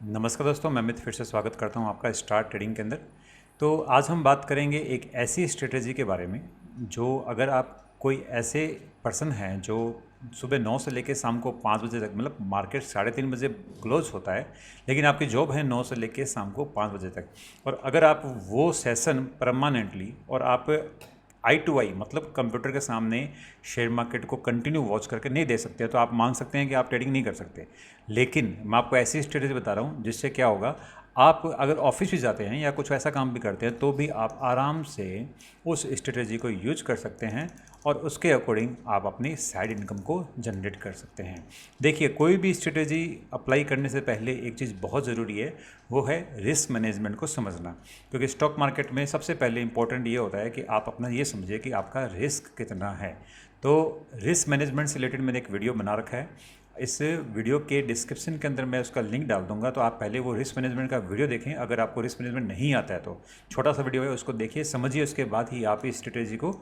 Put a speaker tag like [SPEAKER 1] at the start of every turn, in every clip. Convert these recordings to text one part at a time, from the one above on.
[SPEAKER 1] नमस्कार दोस्तों, मैं अमित फिर से स्वागत करता हूं आपका स्टार ट्रेडिंग के अंदर। तो आज हम बात करेंगे एक ऐसी स्ट्रेटेजी के बारे में जो अगर आप कोई ऐसे पर्सन हैं जो सुबह 9 से लेकर शाम को 5 बजे तक, मतलब मार्केट 3:30 बजे क्लोज होता है, लेकिन आपकी जॉब है 9 से लेकर शाम को 5 बजे तक। और अगर आप वो सेशन परमानेंटली और आप आई टू आई मतलब कंप्यूटर के सामने शेयर मार्केट को कंटिन्यू वॉच करके नहीं दे सकते, तो आप मान सकते हैं कि आप ट्रेडिंग नहीं कर सकते। लेकिन मैं आपको ऐसी स्ट्रेटेजी बता रहा हूँ जिससे क्या होगा, आप अगर ऑफिस भी जाते हैं या कुछ ऐसा काम भी करते हैं तो भी आप आराम से उस स्ट्रेटेजी को यूज कर सकते हैं और उसके अकॉर्डिंग आप अपनी साइड इनकम को जनरेट कर सकते हैं। देखिए, कोई भी स्ट्रेटेजी अप्लाई करने से पहले एक चीज़ बहुत ज़रूरी है, वो है रिस्क मैनेजमेंट को समझना। क्योंकि स्टॉक मार्केट में सबसे पहले इंपॉर्टेंट ये होता है कि आप अपना ये समझिए कि आपका रिस्क कितना है। तो रिस्क मैनेजमेंट से रिलेटेड मैंने एक वीडियो बना रखा है, इस वीडियो के डिस्क्रिप्शन के अंदर मैं उसका लिंक डाल दूंगा, तो आप पहले वो रिस्क मैनेजमेंट का वीडियो देखें। अगर आपको रिस्क मैनेजमेंट नहीं आता है तो छोटा सा वीडियो है, उसको देखिए, समझिए, उसके बाद ही आप इस स्ट्रेटेजी को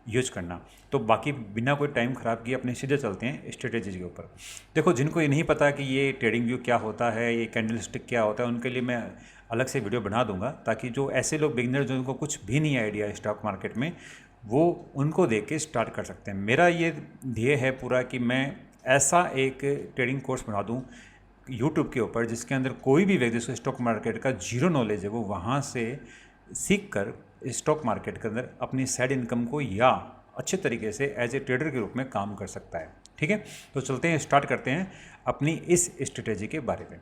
[SPEAKER 1] यूज करना। तो बाकी बिना कोई टाइम ख़राब किए अपने सीधे चलते हैं स्ट्रेटेजी के ऊपर। देखो, जिनको ये नहीं पता कि ये ट्रेडिंग व्यू क्या होता है, ये कैंडल स्टिक क्या होता है, उनके लिए मैं अलग से वीडियो बना दूंगा, ताकि जो ऐसे लोग बिगिनर जो उनको कुछ भी नहीं आइडिया है स्टॉक मार्केट में, वो उनको देख के स्टार्ट कर सकते हैं। मेरा ये ध्येय है पूरा कि मैं ऐसा एक ट्रेडिंग कोर्स बना दूं यूट्यूब के ऊपर, जिसके अंदर कोई भी व्यक्ति जिसको स्टॉक मार्केट का जीरो नॉलेज है वो वहाँ से सीख कर स्टॉक मार्केट के अंदर अपनी साइड इनकम को या अच्छे तरीके से एज ए ट्रेडर के रूप में काम कर सकता है। ठीक है, तो चलते हैं, स्टार्ट करते हैं अपनी इस स्ट्रेटेजी के बारे में।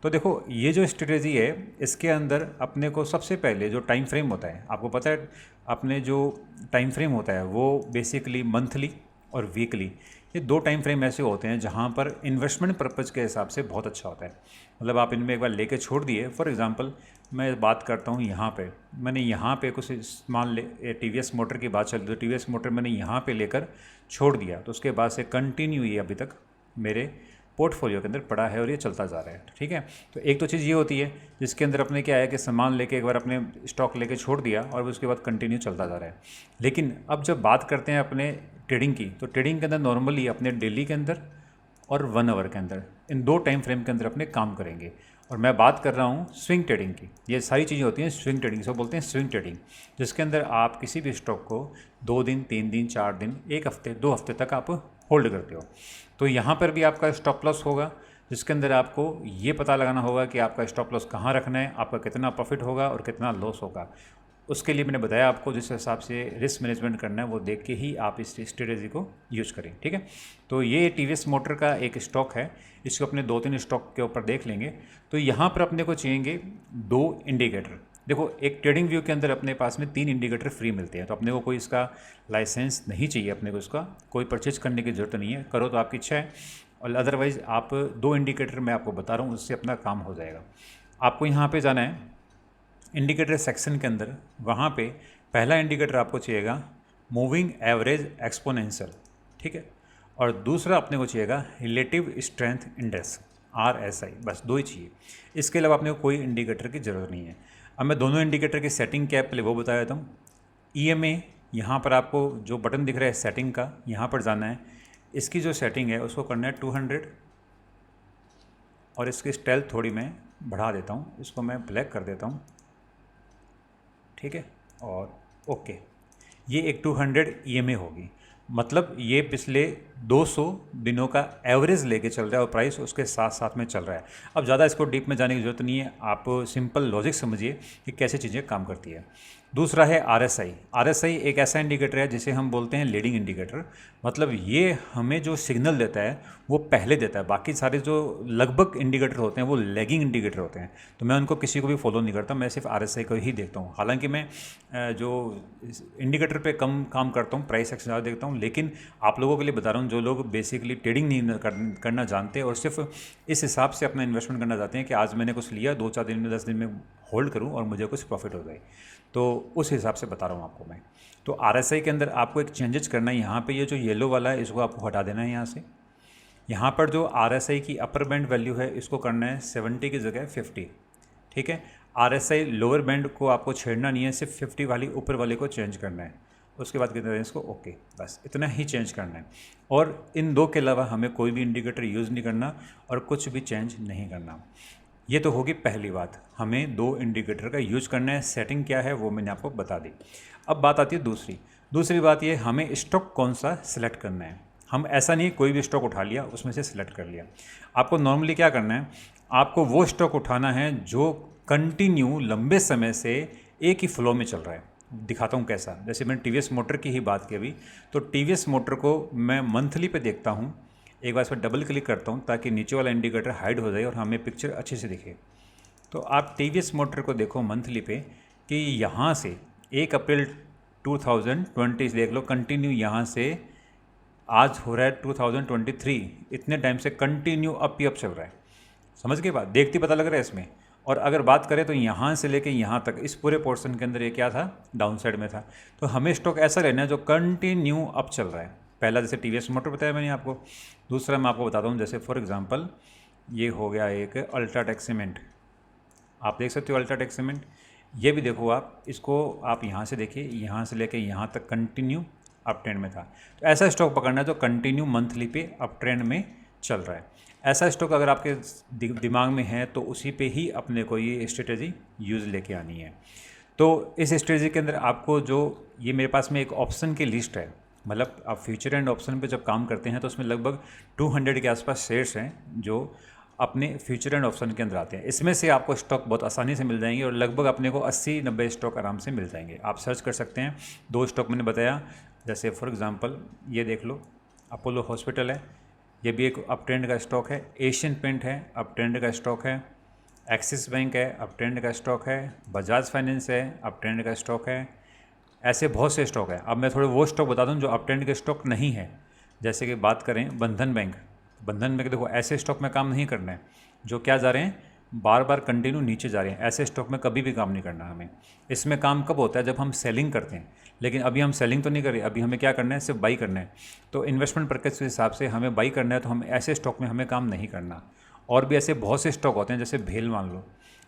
[SPEAKER 1] तो देखो, ये जो स्ट्रेटेजी है इसके अंदर अपने को सबसे पहले जो टाइम फ्रेम होता है, आपको पता है अपने जो टाइम फ्रेम होता है वो बेसिकली मंथली और वीकली, ये दो टाइम फ्रेम ऐसे होते हैं जहाँ पर इन्वेस्टमेंट पर्पज़ के हिसाब से बहुत अच्छा होता है। मतलब आप इनमें एक बार लेके छोड़ दिए, फॉर एग्जांपल मैं बात करता हूँ यहाँ पे, मैंने यहाँ पे कुछ मान ले टीवीएस मोटर की बात चल रही, तो टीवीएस मोटर मैंने यहाँ पे लेकर छोड़ दिया, तो उसके बाद से कंटिन्यू ये अभी तक मेरे पोर्टफोलियो के अंदर पड़ा है और ये चलता जा रहा है। ठीक है, तो एक तो चीज़ ये होती है जिसके अंदर अपने क्या है कि सामान लेके एक बार अपने स्टॉक लेके छोड़ दिया और उसके बाद कंटिन्यू चलता जा रहा है। लेकिन अब जब बात करते हैं अपने ट्रेडिंग की, तो ट्रेडिंग के अंदर नॉर्मली अपने डेली के अंदर और 1 आवर के अंदर, इन दो टाइम फ्रेम के अंदर अपने काम करेंगे। और मैं बात कर रहा हूँ स्विंग ट्रेडिंग की। ये सारी चीज़ें होती हैं स्विंग ट्रेडिंग, इसको बोलते हैं स्विंग ट्रेडिंग, जिसके अंदर आप किसी भी स्टॉक को 2 दिन, 3 दिन, 4 दिन, 1 हफ्ते, 2 हफ्ते तक आप होल्ड करते हो। तो यहाँ पर भी आपका स्टॉप लॉस होगा, जिसके अंदर आपको ये पता लगाना होगा कि आपका स्टॉप लॉस कहाँ रखना है, आपका कितना प्रॉफिट होगा और कितना लॉस होगा। उसके लिए मैंने बताया आपको जिस हिसाब से रिस्क मैनेजमेंट करना है वो देख के ही आप इस स्ट्रेटेजी को यूज करें। ठीक है, तो ये टीवीएस मोटर का एक स्टॉक है, इसको अपने 2-3 स्टॉक के ऊपर देख लेंगे। तो यहाँ पर अपने को चाहिए 2 इंडिकेटर। देखो, एक ट्रेडिंग व्यू के अंदर अपने पास में 3 इंडिकेटर फ्री मिलते हैं, तो अपने को कोई इसका लाइसेंस नहीं चाहिए, अपने को इसका कोई परचेज करने की ज़रूरत नहीं है, करो तो आपकी इच्छा है, और अदरवाइज़ आप 2 इंडिकेटर मैं आपको बता रहा हूँ, उससे अपना काम हो जाएगा। आपको यहाँ पे जाना है इंडिकेटर सेक्शन के अंदर, वहाँ पे पहला इंडिकेटर आपको चाहिएगा मूविंग एवरेज एक्सपोनेंशियल। ठीक है, और दूसरा अपने को चाहिएगा रिलेटिव स्ट्रेंथ इंडेक्स, RSI, बस 2 ही चाहिए। इसके अलावा अपने को कोई इंडिकेटर की ज़रूरत नहीं है। अब मैं दोनों इंडिकेटर की सेटिंग क्या है पहले वो बता देता हूँ। EMA, यहाँ पर आपको जो बटन दिख रहा है सेटिंग का, यहाँ पर जाना है, इसकी जो सेटिंग है उसको करना है 200, और इसकी स्टाइल थोड़ी मैं बढ़ा देता हूँ, इसको मैं ब्लैक कर देता हूँ। ठीक है, और ओके, ये एक 200 EMA होगी, मतलब ये पिछले 200 दिनों का एवरेज लेके चल रहा है और प्राइस उसके साथ साथ में चल रहा है। अब ज़्यादा इसको डीप में जाने की ज़रूरत नहीं है, आप सिंपल लॉजिक समझिए कि कैसे चीज़ें काम करती है। दूसरा है RSI एक ऐसा इंडिकेटर है जिसे हम बोलते हैं लीडिंग इंडिकेटर, मतलब ये हमें जो सिग्नल देता है वो पहले देता है, बाकी सारे जो लगभग इंडिकेटर होते हैं वो लैगिंग इंडिकेटर होते हैं। तो मैं उनको किसी को भी फॉलो नहीं करता, मैं सिर्फ RSI को ही देखता हूँ। हालांकि मैं जो इंडिकेटर पे कम काम करता हूँ, प्राइस एक्शन ज़्यादा देखता हूँ, लेकिन आप लोगों के लिए बता रहा हूँ जो लोग बेसिकली ट्रेडिंग नहीं करना जानते और सिर्फ इस हिसाब से अपना इन्वेस्टमेंट करना चाहते हैं कि आज मैंने कुछ लिया, 2-4 दिन में, 10 दिन में होल्ड करूँ और मुझे कुछ प्रॉफिट हो जाए, तो उस हिसाब से बता रहा हूँ आपको मैं। तो RSI के अंदर आपको एक चेंजेस करना है, यहाँ पे ये जो येलो वाला है इसको आपको हटा देना है यहाँ से। यहाँ पर जो RSI की अपर बैंड वैल्यू है इसको करना है 70 की जगह 50। ठीक है, RSI लोअर बैंड को आपको छेड़ना नहीं है, सिर्फ 50 वाली ऊपर वाले को चेंज करना है। उसके बाद कहते हैं इसको ओके, बस इतना ही चेंज करना है। और इन दो के अलावा हमें कोई भी इंडिकेटर यूज़ नहीं करना और कुछ भी चेंज नहीं करना। ये तो होगी पहली बात, हमें दो इंडिकेटर का यूज करना है। सेटिंग क्या है वो मैंने आपको बता दी। अब बात आती है दूसरी दूसरी बात ये, हमें स्टॉक कौन सा सिलेक्ट करना है। हम ऐसा नहीं कोई भी स्टॉक उठा लिया उसमें से सिलेक्ट कर लिया। आपको नॉर्मली क्या करना है, आपको वो स्टॉक उठाना है जो कंटिन्यू लंबे समय से एक ही फ्लो में चल रहा है। दिखाता हूँ कैसा। जैसे मैंने टी मोटर की ही बात की अभी, तो टी मोटर को मैं मंथली पे देखता हूँ। एक बार इस पर डबल क्लिक करता हूँ ताकि नीचे वाला इंडिकेटर हाइड हो जाए और हमें पिक्चर अच्छे से दिखे। तो आप टी मोटर को देखो मंथली पे कि यहाँ से 1 अप्रैल 2020 देख लो, कंटिन्यू यहाँ से आज हो रहा है 2023, इतने टाइम से कंटिन्यू अप ही अप चल रहा है। समझ के बाद देखते पता लग रहा है इसमें। और अगर बात करें तो यहाँ से लेके यहाँ तक इस पूरे पोर्शन के अंदर ये क्या था, डाउन साइड में था। तो हमें स्टॉक ऐसा लेना है जो कंटिन्यू अप चल रहा है। पहला जैसे टी मोटर बताया मैंने आपको। दूसरा मैं आपको बताता हूँ, जैसे फॉर एग्जांपल ये हो गया एक अल्ट्राटेक सीमेंट। आप देख सकते हो अल्ट्राटेक सीमेंट, ये भी देखो आप इसको, आप यहाँ से देखिए, यहाँ से लेके यहाँ तक कंटिन्यू अप ट्रेंड में था। तो ऐसा स्टॉक पकड़ना है जो कंटिन्यू मंथली पे अप ट्रेंड में चल रहा है। ऐसा स्टॉक अगर आपके दिमाग में है तो उसी पे ही अपने को ये स्ट्रेटेजी यूज़ लेके आनी है। तो इस स्ट्रेटेजी के अंदर आपको जो ये मेरे पास में एक ऑप्शन की लिस्ट है, मतलब आप फ्यूचर एंड ऑप्शन पे जब काम करते हैं तो उसमें लगभग 200 के आसपास शेयर्स हैं जो अपने फ्यूचर एंड ऑप्शन के अंदर आते हैं। इसमें से आपको स्टॉक बहुत आसानी से मिल जाएंगे और लगभग अपने को 80-90 स्टॉक आराम से मिल जाएंगे। आप सर्च कर सकते हैं। 2 स्टॉक मैंने बताया, जैसे फॉर एग्जांपल ये देख लो, अपोलो हॉस्पिटल है, ये भी एक अप ट्रेंड का स्टॉक है। एशियन पेंट है, अप ट्रेंड का स्टॉक है। एक्सिस बैंक है, अप ट्रेंड का स्टॉक है। बजाज फाइनेंस है, अप ट्रेंड का स्टॉक है। ऐसे बहुत से स्टॉक है। अब मैं थोड़े वो स्टॉक बता दूं जो अप ट्रेंड के स्टॉक नहीं है। जैसे कि बात करें बंधन बैंक। बंधन बैंक देखो, ऐसे स्टॉक में काम नहीं करना है जो क्या जा रहे हैं, बार बार कंटिन्यू नीचे जा रहे हैं। ऐसे स्टॉक में कभी भी काम नहीं करना हमें। इसमें काम कब होता है, जब हम सेलिंग करते हैं। लेकिन अभी हम सेलिंग तो नहीं कर रहे, अभी हमें क्या करना है, सिर्फ बाई करना है। तो इन्वेस्टमेंट पर्पज के हिसाब से हमें बाई करना है, तो हम ऐसे स्टॉक में हमें काम नहीं करना। और भी ऐसे बहुत से स्टॉक होते हैं, जैसे भेल मान लो,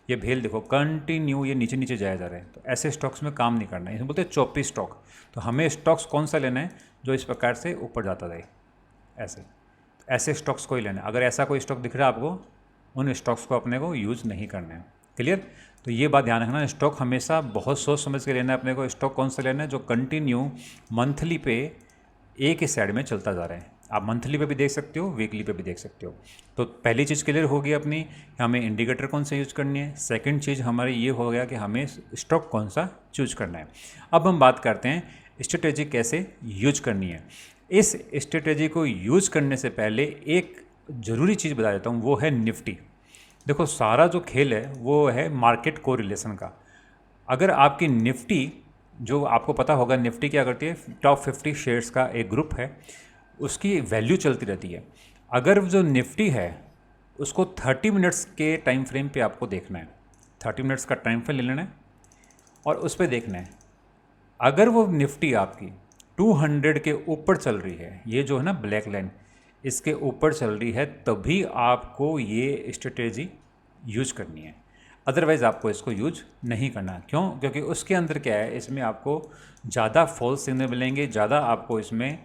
[SPEAKER 1] ये भेल देखो कंटिन्यू ये नीचे नीचे जाया जा रहा है। तो ऐसे स्टॉक्स में काम नहीं करना है, इसमें बोलते हैं चौपी स्टॉक। तो हमें स्टॉक्स कौन सा लेना है जो इस प्रकार से ऊपर जाता रहे, ऐसे स्टॉक्स को ही लेना है। अगर ऐसा कोई स्टॉक दिख रहा है आपको, उन स्टॉक्स को अपने को यूज़ नहीं करना है। क्लियर। तो ये बात ध्यान रखना, स्टॉक हमेशा बहुत सोच समझ के लेना है अपने को। स्टॉक कौन सा लेना है जो कंटिन्यू मंथली पे एक ही साइड में चलता जा रहा है। आप मंथली पे भी देख सकते हो, वीकली पे भी देख सकते हो। तो पहली चीज़ क्लियर होगी अपनी, हमें इंडिकेटर कौन सा यूज करनी है। सेकंड चीज़ हमारी ये हो गया कि हमें स्टॉक कौन सा चूज करना है। अब हम बात करते हैं स्ट्रेटेजी कैसे यूज करनी है। इस स्ट्रेटेजी को यूज करने से पहले एक ज़रूरी चीज़ बता देता हूँ, वो है निफ्टी। देखो सारा जो खेल है वो है मार्केट को रिलेशन का। अगर आपकी निफ्टी, जो आपको पता होगा निफ्टी क्या करती है, टॉप 50 शेयर्स का एक ग्रुप है, उसकी वैल्यू चलती रहती है। अगर जो निफ्टी है उसको 30 मिनट्स के टाइम फ्रेम पे आपको देखना है। 30 मिनट्स का टाइम फ्रेम ले लेना है और उस पर देखना है। अगर वो निफ्टी आपकी 200 के ऊपर चल रही है, ये जो है ना ब्लैक लाइन, इसके ऊपर चल रही है, तभी आपको ये स्ट्रेटेजी यूज करनी है। अदरवाइज़ आपको इसको यूज नहीं करना। क्यों? क्योंकि उसके अंदर क्या है, इसमें आपको ज़्यादा फॉल्स सिग्नल मिलेंगे, ज़्यादा आपको इसमें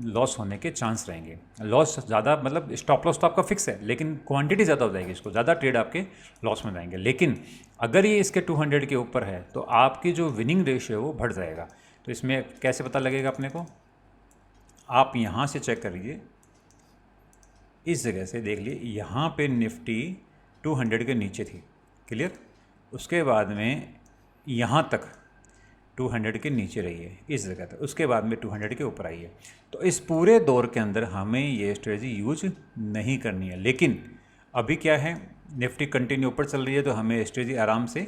[SPEAKER 1] लॉस होने के चांस रहेंगे। लॉस ज़्यादा मतलब स्टॉप लॉस तो आपका फिक्स है, लेकिन क्वांटिटी ज़्यादा हो जाएगी, इसको ज़्यादा ट्रेड आपके लॉस में जाएंगे। लेकिन अगर ये इसके 200 के ऊपर है तो आपकी जो विनिंग रेशियो है वो बढ़ जाएगा। तो इसमें कैसे पता लगेगा अपने को, आप यहाँ से चेक करिए, इस जगह से देख लिए, यहाँ पे निफ्टी 200 के नीचे थी। क्लियर। उसके बाद में यहाँ तक 200 के नीचे रही है इस जगह तक, उसके बाद में 200 के ऊपर आई है। तो इस पूरे दौर के अंदर हमें ये स्ट्रेटजी यूज नहीं करनी है। लेकिन अभी क्या है, निफ्टी कंटिन्यू ऊपर चल रही है तो हमें स्ट्रेटजी आराम से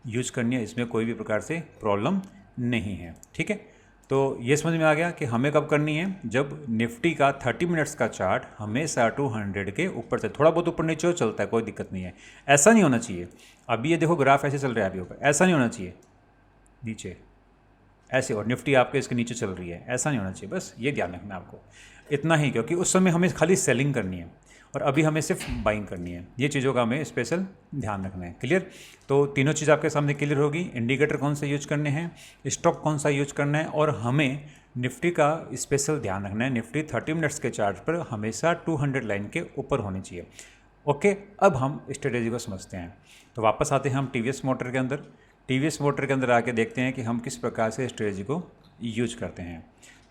[SPEAKER 1] यूज करनी है, इसमें कोई भी प्रकार से प्रॉब्लम नहीं है। ठीक है। तो ये समझ में आ गया कि हमें कब करनी है, जब निफ्टी का 30 मिनट्स का चार्ट हमेशा 200 के ऊपर से, थोड़ा बहुत ऊपर नीचे हो चलता है, कोई दिक्कत नहीं है। ऐसा नहीं होना चाहिए। अभी ये देखो ग्राफ ऐसे चल रहा है अभी ऊपर, ऐसा नहीं होना चाहिए, नीचे ऐसे, और निफ्टी आपके इसके नीचे चल रही है, ऐसा नहीं होना चाहिए। बस ये ध्यान रखना आपको, इतना ही, क्योंकि उस समय हमें खाली सेलिंग करनी है और अभी हमें सिर्फ बाइंग करनी है। ये चीज़ों का हमें स्पेशल ध्यान रखना है। क्लियर। तो तीनों चीज़ आपके सामने क्लियर होगी। इंडिकेटर कौन सा यूज करने हैं, स्टॉक कौन सा यूज करना है, और हमें निफ्टी का स्पेशल ध्यान रखना है। निफ्टी 30 मिनट्स के चार्ट पर हमेशा 200 लाइन के ऊपर होनी चाहिए। ओके, अब हम स्ट्रेटेजी को समझते हैं। तो वापस आते हैं हम टीवीएस मोटर के अंदर। टीवीएस मोटर के अंदर आके देखते हैं कि हम किस प्रकार से स्ट्रेटेजी को यूज करते हैं।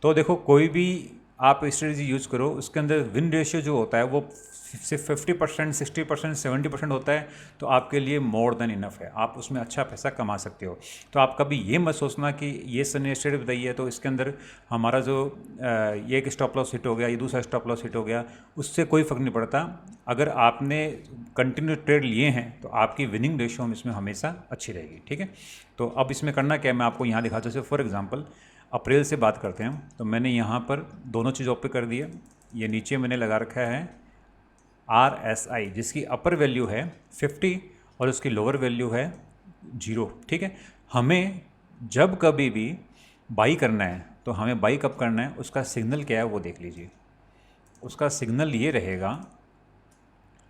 [SPEAKER 1] तो देखो, कोई भी आप स्ट्रेटेजी यूज करो, उसके अंदर विन रेशियो जो होता है वो सिर्फ 50%, 60%, 70% होता है, तो आपके लिए मोर देन इनफ है, आप उसमें अच्छा पैसा कमा सकते हो। तो आप कभी ये मत सोचना कि ये सर ने स्ट्रेटेजी बताई है तो इसके अंदर हमारा जो ये एक स्टॉप लॉस हिट हो गया, ये दूसरा स्टॉप लॉस हिट हो गया, उससे कोई फ़र्क नहीं पड़ता। अगर आपने कंटिन्यू ट्रेड लिए हैं तो आपकी विनिंग रेशियो इसमें हमेशा अच्छी रहेगी। ठीक है, तो अब इसमें करना क्या है, मैं आपको यहाँ दिखाता हूँ। फॉर एग्जांपल अप्रैल से बात करते हैं, तो मैंने यहाँ पर दोनों चीज़ ओपन कर दिया। ये नीचे मैंने लगा रखा है RSI, जिसकी अपर वैल्यू है 50 और उसकी लोअर वैल्यू है 0। ठीक है, हमें जब कभी भी बाई करना है तो हमें बाई कब करना है, उसका सिग्नल क्या है वो देख लीजिए। उसका सिग्नल ये रहेगा,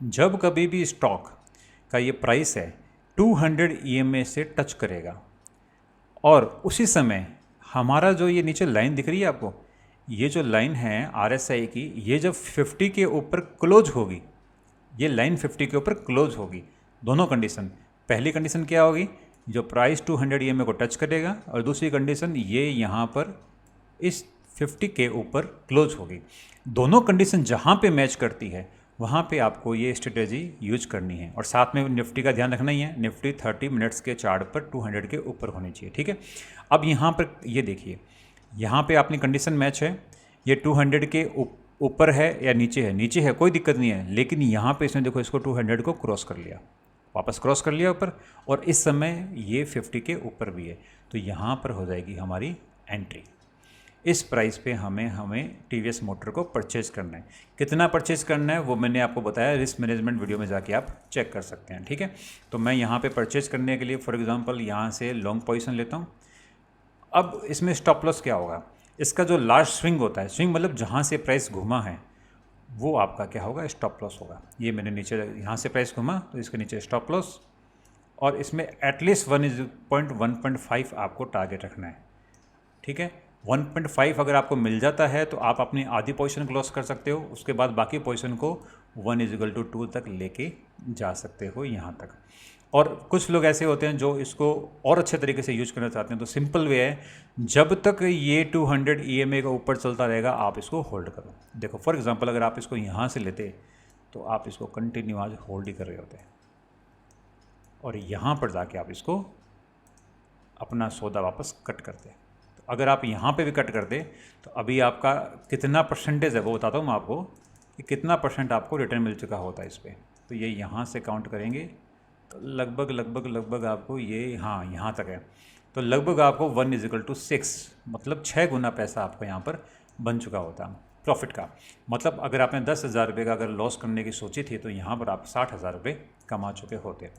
[SPEAKER 1] जब कभी भी स्टॉक का ये प्राइस है 200 EMA से टच करेगा और उसी समय हमारा जो ये नीचे लाइन दिख रही है आपको, ये जो लाइन है RSI की, ये जब 50 के ऊपर क्लोज होगी, ये लाइन 50 के ऊपर क्लोज होगी, दोनों कंडीशन। पहली कंडीशन क्या होगी, जो प्राइस 200 EMA को टच करेगा, और दूसरी कंडीशन ये यहाँ पर इस 50 के ऊपर क्लोज होगी। दोनों कंडीशन जहाँ पे मैच करती है वहाँ पे आपको ये स्ट्रेटेजी यूज करनी है। और साथ में निफ्टी का ध्यान रखना ही है, निफ्टी 30 मिनट्स के चार्ट पर 200 के ऊपर होनी चाहिए। ठीक है, अब यहाँ पर ये देखिए, यहाँ पे अपनी कंडीशन मैच है, ये 200 के ऊपर है या नीचे है, नीचे है कोई दिक्कत नहीं है, लेकिन यहाँ पे इसने देखो इसको 200 को क्रॉस कर लिया, वापस क्रॉस कर लिया ऊपर, और इस समय ये 50 के ऊपर भी है, तो यहाँ पर हो जाएगी हमारी एंट्री। इस प्राइस पे हमें टीवीएस मोटर को परचेज़ करना है। कितना परचेज़ करना है वो मैंने आपको बताया, रिस्क मैनेजमेंट वीडियो में जाके आप चेक कर सकते हैं। ठीक है, तो मैं यहाँ पे परचेज़ करने के लिए फॉर एग्जांपल यहाँ से लॉन्ग पोजीशन लेता हूँ। अब इसमें स्टॉप लॉस क्या होगा, इसका जो लास्ट स्विंग होता है, स्विंग मतलब जहाँ से प्राइस घुमा है वो आपका क्या होगा, स्टॉप लॉस होगा। ये मैंने नीचे यहाँ से प्राइस घुमा तो इसके नीचे स्टॉप लॉस, और इसमें एटलीस्ट 1.5 आपको टारगेट रखना है। ठीक है, 1.5 अगर आपको मिल जाता है तो आप अपनी आधी पोजीशन क्लोज कर सकते हो, उसके बाद बाकी पोजीशन को 1:2 तक लेके जा सकते हो यहाँ तक। और कुछ लोग ऐसे होते हैं जो इसको और अच्छे तरीके से यूज करना चाहते हैं, तो सिंपल वे है, जब तक ये 200 EMA का ऊपर चलता रहेगा आप इसको होल्ड करो। देखो फॉर एग्जांपल अगर आप इसको यहाँ से लेते तो आप इसको कंटिन्यू आज होल्ड ही कर रहे होते, और यहाँ पर जाके आप इसको अपना सौदा वापस कट करते। अगर आप यहाँ पे भी कट कर दे तो अभी आपका कितना परसेंटेज है वो बताता हूँ मैं आपको, कि कितना परसेंट आपको रिटर्न मिल चुका होता है इस पर। तो ये यहाँ से काउंट करेंगे तो लगभग आपको ये, हाँ यहाँ तक है, तो लगभग आपको 1:6, मतलब 6 गुना पैसा आपको यहाँ पर बन चुका होता प्रॉफिट का। मतलब अगर आपने 10,000 रुपये का अगर लॉस करने की सोची थी तो यहाँ पर आप 60,000 रुपये कमा चुके होते।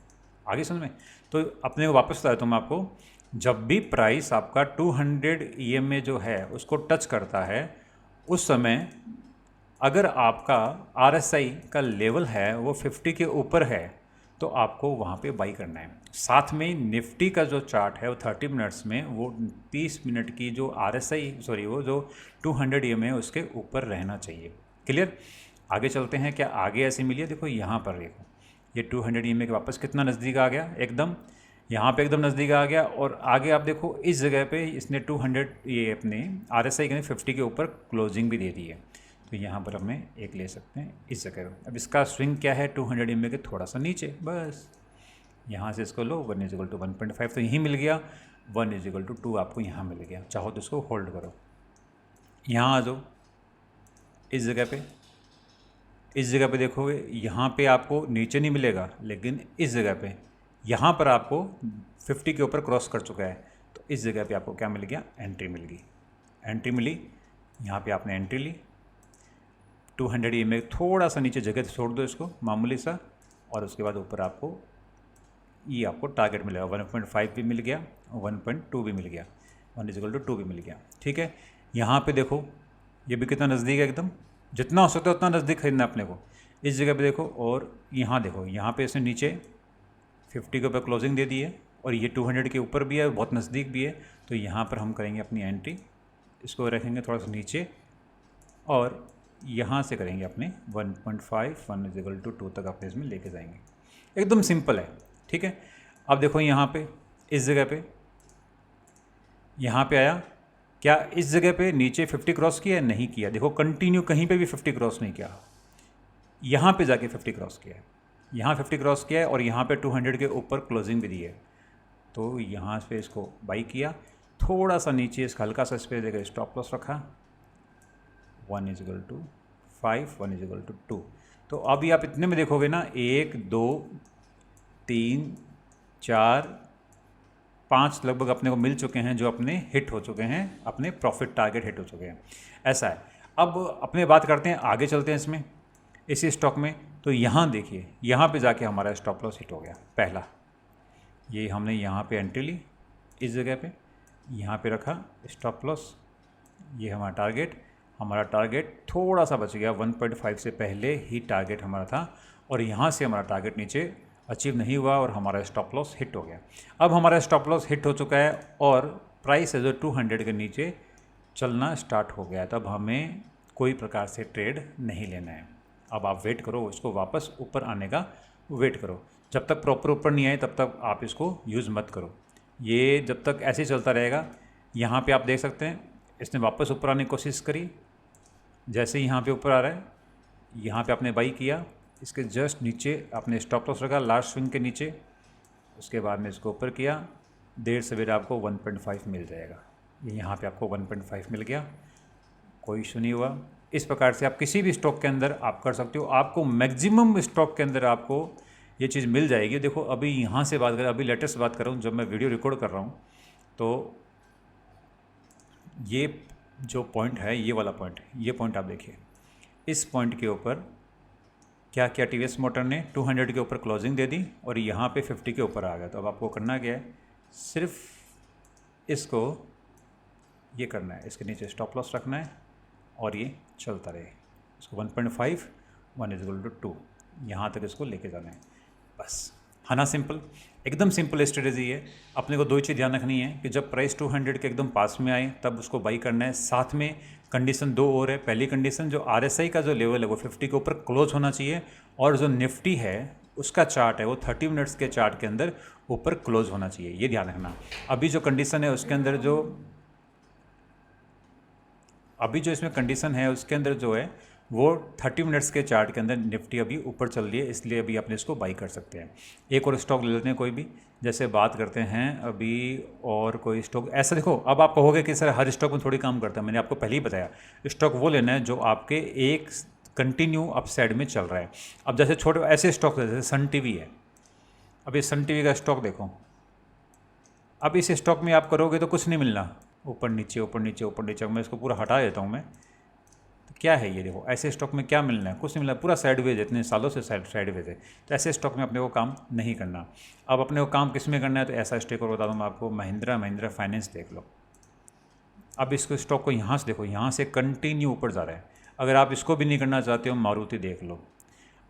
[SPEAKER 1] आगे समझ में, तो अपने को वापस बताया तो मैं आपको, जब भी प्राइस आपका 200 EMA जो है उसको टच करता है, उस समय अगर आपका RSI का लेवल है वो 50 के ऊपर है तो आपको वहाँ पे बाई करना है। साथ में निफ्टी का जो चार्ट है वो 30 मिनट्स में वो 30 मिनट की जो वो जो 200 EMA है उसके ऊपर रहना चाहिए। क्लियर, आगे चलते हैं। क्या आगे ऐसे मिली है, देखो यहाँ पर देखो ये 200 EMA के वापस कितना नज़दीक आ गया, एकदम यहाँ पे एकदम नज़दीक आ गया। और आगे आप देखो इस जगह पे इसने 200 ये अपने RSI के 50 के ऊपर क्लोजिंग भी दे दी है, तो यहाँ पर हमें एक ले सकते हैं इस जगह। अब इसका स्विंग क्या है, 200 EMA के थोड़ा सा नीचे, बस यहाँ से इसको लो, 1:1.5 तो यहीं मिल गया, 1:2 आपको यहाँ मिल गया। चाहो तो इसको होल्ड करो, यहाँ आ जाओ इस जगह पे देखोगे यहाँ पे आपको नीचे नहीं मिलेगा, लेकिन इस जगह पे यहाँ पर आपको 50 के ऊपर क्रॉस कर चुका है, तो इस जगह पे आपको क्या मिल गया, एंट्री मिल गई। एंट्री मिली, यहाँ पे आपने एंट्री ली, 200 EMA थोड़ा सा नीचे जगह छोड़ दो इसको मामूली सा, और उसके बाद ऊपर आपको ये आपको टारगेट मिलेगा। 1.5 भी मिल गया, 1.2 भी मिल गया, 1:2 भी मिल गया। ठीक है, यहाँ पे देखो ये भी कितना नज़दीक है, एकदम जितना हो सकता है उतना नज़दीक खरीदना अपने को। इस जगह पे देखो, और यहाँ देखो, यहाँ पे इसने नीचे 50 के ऊपर क्लोजिंग दे दी है, और ये 200 के ऊपर भी है, बहुत नज़दीक भी है, तो यहाँ पर हम करेंगे अपनी एंट्री, इसको रखेंगे थोड़ा सा नीचे, और यहाँ से करेंगे अपने 1.5 1 = 2 तक अपने इसमें लेके जाएंगे। एकदम सिंपल है, ठीक है। अब देखो यहाँ पे इस जगह पे, यहाँ पे आया, क्या इस जगह पे नीचे 50 क्रॉस किया है? नहीं किया। देखो कंटिन्यू कहीं पे भी 50 क्रॉस नहीं किया, यहाँ पे जाके 50 क्रॉस किया है, यहाँ 50 क्रॉस किया है और यहाँ पे 200 के ऊपर क्लोजिंग भी दी है। तो यहाँ पे इसको बाई किया, थोड़ा सा नीचे इसका हल्का सा स्पेस देकर स्टॉप लॉस रखा, 1 = 5 1 = 2। तो अभी आप इतने में देखोगे ना, 1 2 3 4 5 लगभग अपने को मिल चुके हैं, जो अपने हिट हो चुके हैं, अपने प्रॉफिट टारगेट हिट हो चुके हैं। ऐसा है। अब अपने बात करते हैं, आगे चलते हैं इसमें, इसी स्टॉक में। तो यहाँ देखिए, यहाँ पे जाके हमारा स्टॉप लॉस हिट हो गया पहला। ये हमने यहाँ पे एंट्री ली, इस जगह पे यहाँ पे रखा स्टॉप लॉस, ये हमारा टारगेट थोड़ा सा बच गया, 1.5 से पहले ही टारगेट हमारा था, और यहाँ से हमारा टारगेट नीचे अचीव नहीं हुआ और हमारा स्टॉप लॉस हिट हो गया। अब हमारा स्टॉप लॉस हिट हो चुका है और प्राइस है जो 200 के नीचे चलना स्टार्ट हो गया है। तब हमें कोई प्रकार से ट्रेड नहीं लेना है। अब आप वेट करो, इसको वापस ऊपर आने का वेट करो। जब तक प्रॉपर ऊपर नहीं आए तब तक आप इसको यूज़ मत करो। ये जब तक ऐसे ही चलता रहेगा। यहाँ पे आप देख सकते हैं, इसने वापस ऊपर आने की कोशिश करी, जैसे ही यहाँ पे ऊपर आ रहा है, यहाँ पे आपने बाई किया, इसके जस्ट नीचे आपने स्टॉप लॉस रखा लास्ट स्विंग के नीचे, उसके बाद में इसको ऊपर किया, देर सवेर आपको 1.5 मिल जाएगा। ये यहाँ पे आपको 1.5 मिल गया, कोई इशू नहीं हुआ। इस प्रकार से आप किसी भी स्टॉक के अंदर आप कर सकते हो। आपको मैक्सिमम स्टॉक के अंदर आपको ये चीज़ मिल जाएगी। देखो अभी यहाँ से बात करें, अभी लेटेस्ट बात कर रहा हूँ, जब मैं वीडियो रिकॉर्ड कर रहा हूँ, तो ये जो पॉइंट है, ये वाला पॉइंट, ये पॉइंट आप देखिए, इस पॉइंट के ऊपर क्या किया टीवीएस मोटर ने, 200 के ऊपर क्लोजिंग दे दी और यहाँ पे 50 के ऊपर आ गया। तो अब आपको करना क्या है, सिर्फ इसको ये करना है, इसके नीचे स्टॉप लॉस रखना है और ये चलता रहे। इसको 1.5 1 = 2 यहाँ तक इसको लेके जाना है, बस। है ना सिंपल, एकदम सिंपल स्ट्रेटेजी है। अपने को दो ही चीज़ ध्यान रखनी है कि जब प्राइस 200 के एकदम पास में आए तब उसको बाई करना है। साथ में कंडीशन दो और है। पहली कंडीशन, जो RSI का जो लेवल है वो 50 के ऊपर क्लोज होना चाहिए, और जो निफ्टी है उसका चार्ट है वो 30 मिनट्स के चार्ट के अंदर ऊपर क्लोज होना चाहिए, ये ध्यान रखना। अभी जो कंडीशन है उसके अंदर अभी जो इसमें कंडीशन है उसके अंदर जो है वो 30 मिनट्स के चार्ट के अंदर निफ्टी अभी ऊपर चल रही है, इसलिए अभी अपने इसको बाई कर सकते हैं। एक और स्टॉक ले लेते हैं कोई भी, जैसे बात करते हैं अभी और कोई स्टॉक। ऐसा देखो, अब आप कहोगे कि सर हर स्टॉक में थोड़ी काम करता है, मैंने आपको पहले ही बताया, स्टॉक वो लेना है जो आपके एक कंटिन्यू अपसाइड में चल रहा है। अब जैसे छोटे ऐसे स्टॉक जैसे सन टीवी है, अब ये सन टीवी का स्टॉक देखो, अब इस स्टॉक में आप करोगे तो कुछ नहीं मिलना, ऊपर नीचे ऊपर नीचे ऊपर नीचे। मैं इसको पूरा हटा देता हूँ मैं, तो क्या है ये देखो, ऐसे स्टॉक में क्या मिलना है, कुछ नहीं मिलना, पूरा साइडवेज है, इतने सालों से साइडवेज है। तो ऐसे स्टॉक में अपने को काम नहीं करना। अब अपने को काम किस में करना है, तो ऐसा स्टॉक और बता दूँ मैं आपको, महिंद्रा फाइनेंस देख लो। अब इसको स्टॉक को यहाँ से देखो, यहाँ से कंटिन्यू ऊपर जा रहा है। अगर आप इसको भी नहीं करना चाहते हो, मारुति देख लो।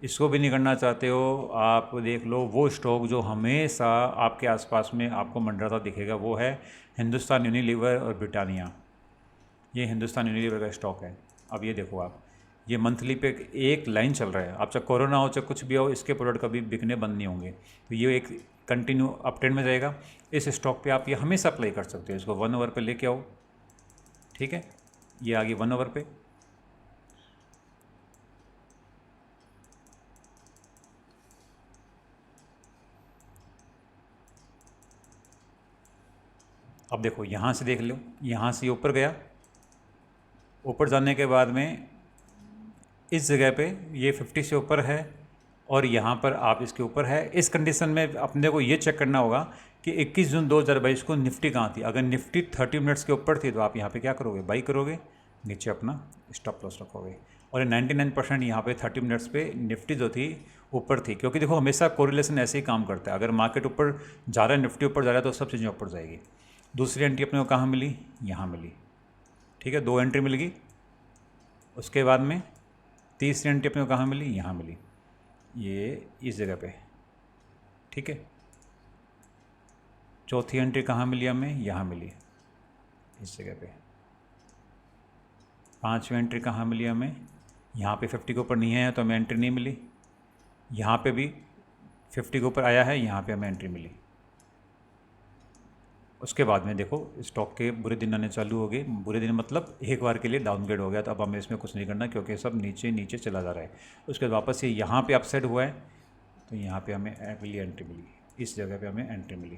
[SPEAKER 1] इसको भी नहीं करना चाहते हो, आप देख लो वो स्टॉक जो हमेशा आपके आसपास में आपको मंडराता दिखेगा, वो है हिंदुस्तान यूनिलीवर और ब्रिटानिया। ये हिंदुस्तान यूनिलीवर का स्टॉक है। अब ये देखो आप, ये मंथली पे एक लाइन चल रहा है। अब चाहे कोरोना हो चाहे कुछ भी हो, इसके प्रोडक्ट कभी बिकने बंद नहीं होंगे। तो ये एक कंटिन्यू अप ट्रेंड में जाएगा। इस स्टॉक पे आप ये हमेशा अप्लाई कर सकते हो। इसको 1 आवर पे लेके आओ, ठीक है, ये आ गई 1 आवर पे। अब देखो यहाँ से देख लो, यहाँ से ऊपर गया, ऊपर जाने के बाद में इस जगह पे ये 50 से ऊपर है और यहाँ पर आप इसके ऊपर है। इस कंडीशन में अपने को ये चेक करना होगा कि 21 जून 2022 को निफ्टी कहाँ थी। अगर निफ्टी 30 मिनट्स के ऊपर थी तो आप यहाँ पे क्या करोगे, बाई करोगे, नीचे अपना स्टॉप लॉस रखोगे। और 99% यहाँ पे 30 मिनट्स पे निफ्टी जो थी ऊपर थी, क्योंकि देखो हमेशा कोरिलेशन ऐसे ही काम करता है। अगर मार्केट ऊपर जा रहा है, निफ्टी ऊपर जा रहा है, तो सब चीज़ें ऊपर जाएगी। दूसरी एंट्री अपने को कहाँ मिली, यहाँ मिली, ठीक है, 2 एंट्री मिल गई। उसके बाद में तीसरी एंट्री अपने को कहाँ मिली, यहाँ मिली, ये इस जगह पे, ठीक है। चौथी एंट्री कहाँ मिली हमें, यहाँ मिली, इस जगह पे। पांचवी एंट्री कहाँ मिली हमें, यहाँ पे 50 के ऊपर नहीं है तो हमें एंट्री नहीं मिली, यहाँ पे भी 50 के ऊपर आया है, यहाँ पे हमें एंट्री मिली। उसके बाद में देखो स्टॉक के बुरे दिन आने चालू हो गए। बुरे दिन मतलब एक बार के लिए डाउनग्रेड हो गया, तो अब हमें इसमें कुछ नहीं करना क्योंकि सब नीचे नीचे चला जा रहा है। उसके बाद वापस ये यहाँ पे अपसाइड हुआ है, तो यहाँ पे हमें एंट्री मिली, इस जगह पे हमें एंट्री मिली,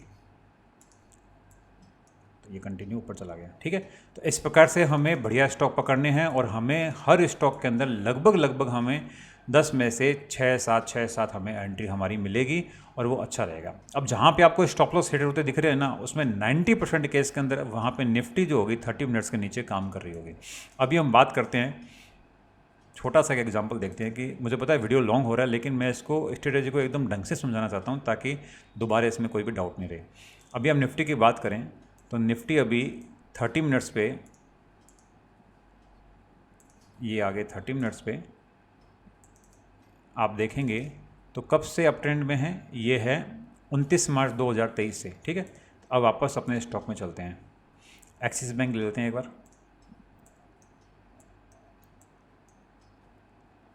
[SPEAKER 1] तो ये कंटिन्यू ऊपर चला गया। ठीक है, तो इस प्रकार से हमें बढ़िया स्टॉक पकड़ने हैं और हमें हर स्टॉक के अंदर लगभग हमें 10 में से 6-7 हमें एंट्री हमारी मिलेगी और वो अच्छा रहेगा। अब जहाँ पे आपको स्टॉप लॉस हिट होते दिख रहे हैं ना, उसमें 90% केस के अंदर वहाँ पे निफ्टी जो होगी 30 मिनट्स के नीचे काम कर रही होगी। अभी हम बात करते हैं, छोटा सा एक एग्जांपल देखते हैं कि मुझे पता है वीडियो लॉन्ग हो रहा है, लेकिन मैं इसको स्ट्रेटेजी को एकदम ढंग से समझाना चाहता हूँ ताकि दोबारा इसमें कोई भी डाउट नहीं रहे। अभी हम निफ्टी की बात करें तो निफ्टी अभी 30 मिनट्स पे, ये आगे 30 मिनट्स पे आप देखेंगे तो कब से अप ट्रेंड में है, ये है 29 मार्च 2023 से। ठीक है, अब वापस अपने स्टॉक में चलते हैं। एक्सिस बैंक ले लेते हैं एक बार।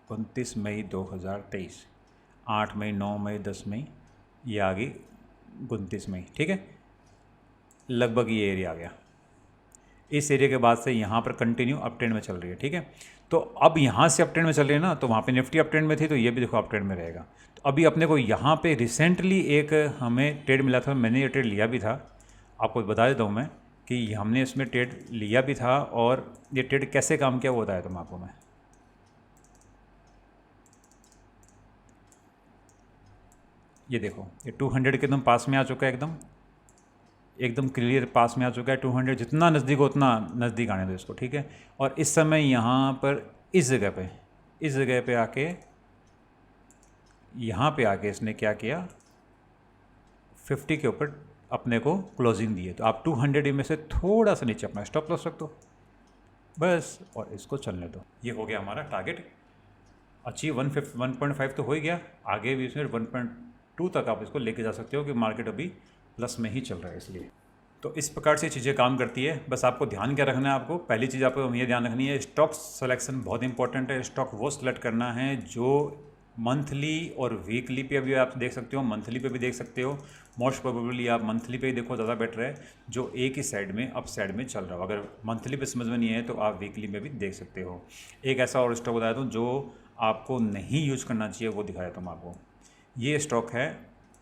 [SPEAKER 1] 29 मई 2023, 8 मई, 9 मई, 10 मई, ये आ गई 29 मई। ठीक है, लगभग ये एरिया आ गया। इस एरिया के बाद से यहाँ पर कंटिन्यू अप ट्रेंड में चल रही है। ठीक है, तो अब यहाँ से अप ट्रेंड में चल रही है ना, तो वहाँ पे निफ्टी अप ट्रेंड में थी, तो ये भी देखो अप ट्रेंड में रहेगा। तो अभी अपने को यहाँ पे रिसेंटली एक हमें ट्रेड मिला था, मैंने ये ट्रेड लिया भी था, आपको बता देता हूँ मैं कि हमने इसमें ट्रेड लिया भी था और ये ट्रेड कैसे काम किया वो बताया था आपको मैं। ये देखो ये 200 के एकदम पास में आ चुका है, एकदम क्लियर पास में आ चुका है। 200 जितना नज़दीक हो उतना नज़दीक आने दो इसको। ठीक है, और इस समय यहाँ पर इस जगह पे आके यहाँ पे आके इसने क्या किया, 50 के ऊपर अपने को क्लोजिंग दी है। तो आप 200 में से थोड़ा सा नीचे अपना स्टॉप लॉस रख दो बस, और इसको चलने दो। ये हो गया हमारा टारगेट अचीव। 1.5 तो हो ही गया, आगे भी इसमें 1.2 तक आप इसको लेके जा सकते हो कि मार्केट अभी प्लस में ही चल रहा है इसलिए। तो इस प्रकार से चीज़ें काम करती है। बस आपको ध्यान क्या रखना है, आपको पहली चीज़ आपको ये ध्यान रखनी है, स्टॉक सिलेक्शन बहुत इंपॉर्टेंट है। स्टॉक वो सिलेक्ट करना है जो मंथली और वीकली पे भी आप देख सकते हो, मंथली पे भी देख सकते हो। मोस्ट प्रोबेबली आप मंथली पे ही देखो, ज़्यादा बेटर है, जो एक ही साइड में अप साइड में चल रहा हो। अगर मंथली पे समझ में नहीं है तो आप वीकली में भी देख सकते हो। एक ऐसा और स्टॉक बताया दूँ जो आपको नहीं यूज करना चाहिए, वो दिखाया तुम आपको। ये स्टॉक है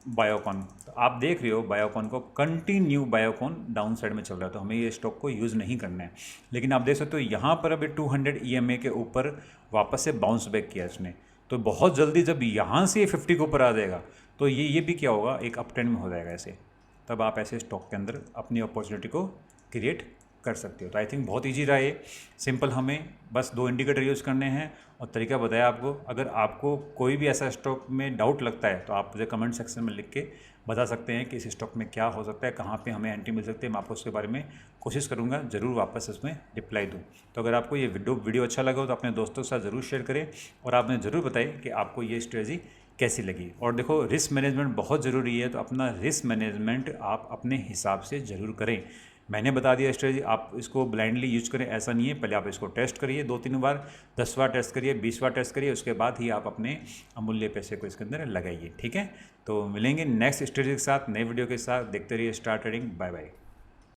[SPEAKER 1] बायोकॉन। तो आप देख रहे हो बायोकॉन को, कंटिन्यू बायोकॉन डाउन साइड में चल रहा है, तो हमें ये स्टॉक को यूज़ नहीं करना है। लेकिन आप देख सकते हो यहाँ पर अभी 200 EMA के ऊपर वापस से बाउंस बैक किया इसने, तो बहुत जल्दी जब यहाँ से ये 50 के ऊपर आ जाएगा तो ये भी क्या होगा, एक अप ट्रेंड में हो जाएगा ऐसे। तब आप ऐसे स्टॉक के अंदर अपनी अपॉर्चुनिटी को क्रिएट कर सकते हो। तो आई थिंक बहुत ईजी रहा ये, सिंपल। हमें बस 2 इंडिकेटर यूज़ करने हैं और तरीका बताया आपको। अगर आपको कोई भी ऐसा स्टॉक में डाउट लगता है तो आप मुझे कमेंट सेक्शन में लिख के बता सकते हैं कि इस स्टॉक में क्या हो सकता है, कहाँ पे हमें एंट्री मिल सकती है। मैं आपको उसके बारे में कोशिश करूँगा ज़रूर वापस इसमें रिप्लाई दूँ। तो अगर आपको ये वीडियो अच्छा लगा हो तो अपने दोस्तों के साथ ज़रूर शेयर करें और आपने ज़रूर बताएं कि आपको ये स्ट्रेटजी कैसी लगी। और देखो रिस्क मैनेजमेंट बहुत ज़रूरी है, तो अपना रिस्क मैनेजमेंट आप अपने हिसाब से ज़रूर करें। मैंने बता दिया स्ट्रेटजी, आप इसको ब्लाइंडली यूज करें ऐसा नहीं है। पहले आप इसको टेस्ट करिए 2-3 बार, 10 बार टेस्ट करिए, 20 बार टेस्ट करिए, उसके बाद ही आप अपने अमूल्य पैसे को इसके अंदर लगाइए। ठीक है, तो मिलेंगे नेक्स्ट स्ट्रेटजी के साथ, नए वीडियो के साथ। देखते रहिए स्टार ट्रेडिंग। Bye bye.